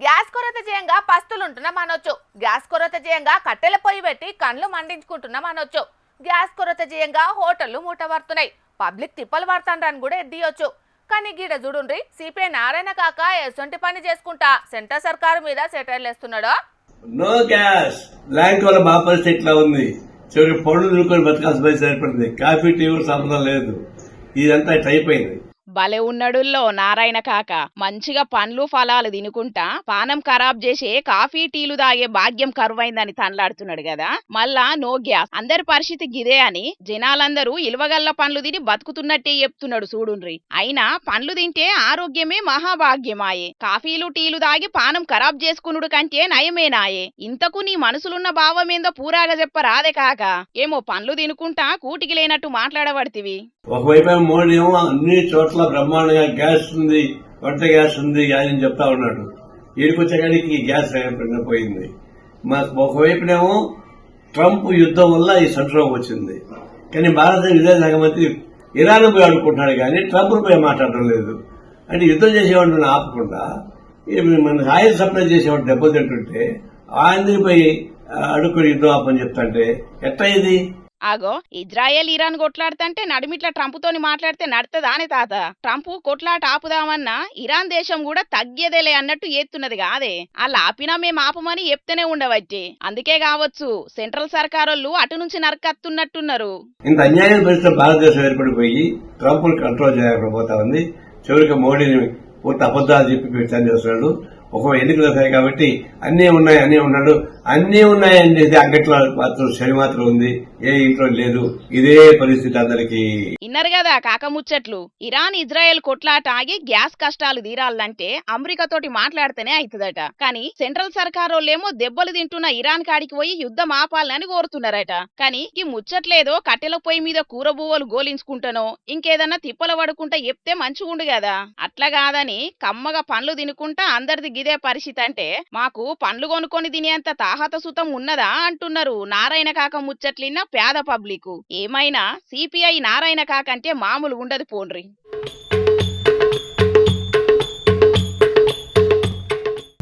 Gas కొరత చేయంగా పస్తులుంటున్నాం అనొచ్చు. గ్యాస్ కొరత చేయంగా కట్టెల పొయ్యి పెట్టి కండ్లు మండించుకుంటున్నాం అనొచ్చు. గ్యాస్ కొరత చేయంగా హోటళ్లు మూటవర్తున్నాయి. పబ్లిక్ తిప్పలు పడతాండ్రని కూడా ఎద్దియొచ్చు. కానీ గీడ చూడుండ్రి, సిపిఐ నారాయణ కాక ఎసొంటి పని చేసుకుంటా సెంటర్ సర్కారు మీద సెటైర్లు వేస్తున్నాడు. నో గ్యాస్ లాంటి వాళ్ళ మా పరిస్థితి ఇట్లా ఉంది. చివరికి పళ్ళు నిలుకొని బతకాల్సిన పరిస్థితి ఏర్పడింది. కాఫీ టీ సంబంధం లేదు. ఇదంతా ఇట్లా అయిపోయింది. భలే ఉన్నడుల్లో నారాయణ కాక మంచిగా పండ్లు ఫలాలు తినుకుంటా పానం ఖరాబ్ చేసే కాఫీ టీలు తాగే భాగ్యం కరువైందని తనలాడుతున్నాడు కదా. మళ్ళా నో గ్యాస్, అందరి పరిస్థితి గిదే అని జనాలందరూ ఇలువగల్ల పండ్లు తిని బతుకుతున్నట్టే చెప్తున్నాడు చూడుండ్రి. అయినా పండ్లు తింటే ఆరోగ్యమే మహాభాగ్యమాయే. కాఫీలు టీలు తాగి పానం ఖరాబ్ చేసుకునుడు కంటే నయమేనాయే. ఇంతకు నీ మనసులున్న భావమేందో పూరాగా చెప్పరాదే కాక. ఏమో పండ్లు తినుకుంటా కూటికి లేనట్టు మాట్లాడబడితివి. ఒకవైపు మోడీ ఏమో అన్ని చోట్ల బ్రహ్మాండంగా గ్యాస్ ఉంది, వంట గ్యాస్ ఉంది అని చెప్తా ఉన్నాడు. ఈడికొచ్చేకాడికి గ్యాస్ పోయింది. ఒకవైపునేమో ట్రంప్ యుద్ధం వల్ల ఈ సంక్షోభం వచ్చింది. కానీ భారత విదేశాంగ మంత్రి ఇరాన్ పోయి ఆడుకుంటున్నాడు కానీ ట్రంప్ పోయి మాట్లాడడం లేదు. అంటే యుద్ధం చేసేవాడిని ఆపకుండా మనకి ఆయిల్ సప్లై చేసేవాడు దెబ్బతింటుంటే ఆయన్ని పోయి అడుక్కుని యుద్ధం ఆపని చెప్తాంటే ఎట్లా ఇది? ఆగో, ఇజ్రాయెల్ ఇరాన్ కొట్లాడుతంటే నడిమిట్ల ట్రంప్ తోని మాట్లాడితే నడుతుందానే తాత? ట్రంప్ కొట్లాట ఆపుదామన్నా ఇరాన్ దేశం కూడా తగ్గేదేలే అన్నట్టు ఏతున్నది కాదే. వాళ్ళు ఆపినా మేము ఆపమని చెప్తూనే ఉండవచ్చి. అందుకే కావచ్చు సెంట్రల్ సర్కారోళ్ళు అటు నుంచి నరకత్తున్నట్టున్నారు. ఇంత అన్యాయం పరిస్థితి భారతదేశం ఏర్పడిపోయి ట్రంప్ కంట్రోల్ చేయకపోతా ఉంది. చివరికి మోడీని పూర్తి అబద్దాలు చెప్పి ప్రచారం చేస్తున్నాడు. ఒక ఎన్నికలు వస్తాయి కాబట్టి అన్నీ ఉన్నాడు అన్నీ ఉన్నాయని చేసి అంగట్లో మాత్రం శని మాత్రం ఉంది, ఏ ఇంట్లో లేదు. ఇదే పరిస్థితి అందరికి. ఇన్నరు కదా కాక ముచ్చట్లు. ఇరాన్ ఇజ్రాయెల్ కొట్లాట ఆగి గ్యాస్ కష్టాలు తీరాలంటే అమెరికా తోటి మాట్లాడితేనే అవుతుందట. కానీ సెంట్రల్ సర్కారోళ్ళేమో దెబ్బలు తింటున్న ఇరాన్ కాడికి పోయి యుద్ధం ఆపాలని కోరుతున్నారట. కానీ ఈ ముచ్చట్లేదో కట్టెల పొయ్యి మీద కూర బువ్వలు గోలించుకుంటానో ఇంకేదన్నా తిప్పల పడుకుంటా చెప్తే మంచిగుండు కదా. అట్లా కాదని కమ్మగా పండ్లు తినుకుంటా అందరిది గిదే పరిస్థితి అంటే మాకు పండ్లు కొనుక్కొని తినేంత తాహత సుతం ఉన్నదా అంటున్నారు నారాయణ కాక ముచ్చట్లిన్న పేద పబ్లిక్. ఏమైనా సిపిఐ నారాయణ కాకంటే మామూలు ఉండదు పోండ్రి.